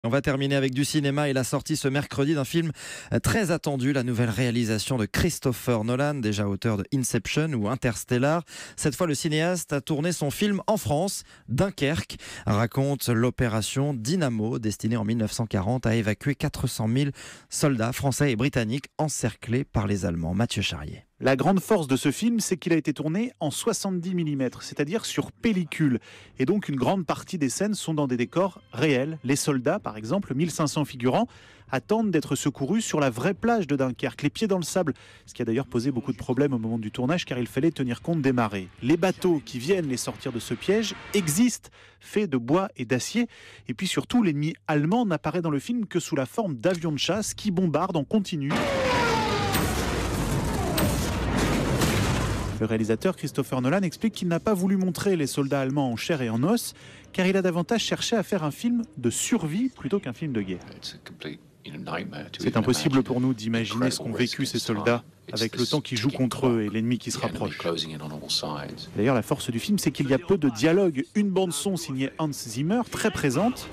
On va terminer avec du cinéma et la sortie ce mercredi d'un film très attendu, la nouvelle réalisation de Christopher Nolan, déjà auteur de Inception ou Interstellar. Cette fois, le cinéaste a tourné son film en France. Dunkerque raconte l'opération Dynamo, destinée en 1940 à évacuer 400 000 soldats français et britanniques encerclés par les Allemands. Mathieu Charrier. La grande force de ce film, c'est qu'il a été tourné en 70 mm, c'est-à-dire sur pellicule. Et donc une grande partie des scènes sont dans des décors réels. Les soldats, par exemple, 1500 figurants, attendent d'être secourus sur la vraie plage de Dunkerque, les pieds dans le sable. Ce qui a d'ailleurs posé beaucoup de problèmes au moment du tournage, car il fallait tenir compte des marées. Les bateaux qui viennent les sortir de ce piège existent, faits de bois et d'acier. Et puis surtout, l'ennemi allemand n'apparaît dans le film que sous la forme d'avions de chasse qui bombardent en continu. Le réalisateur Christopher Nolan explique qu'il n'a pas voulu montrer les soldats allemands en chair et en os, car il a davantage cherché à faire un film de survie plutôt qu'un film de guerre. C'est impossible pour nous d'imaginer ce qu'ont vécu ces soldats avec le temps qui joue contre eux et l'ennemi qui se rapproche. D'ailleurs, la force du film, c'est qu'il y a peu de dialogue. Une bande-son signée Hans Zimmer, très présente.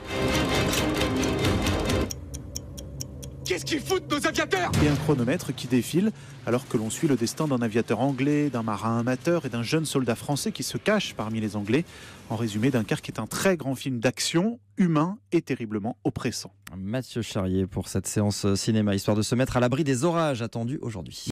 Qu'est-ce qu'ils foutent, nos aviateurs ? Et un chronomètre qui défile alors que l'on suit le destin d'un aviateur anglais, d'un marin amateur et d'un jeune soldat français qui se cache parmi les Anglais. En résumé, Dunkerque est un très grand film d'action, humain et terriblement oppressant. Mathieu Charrier pour cette séance cinéma, histoire de se mettre à l'abri des orages attendus aujourd'hui.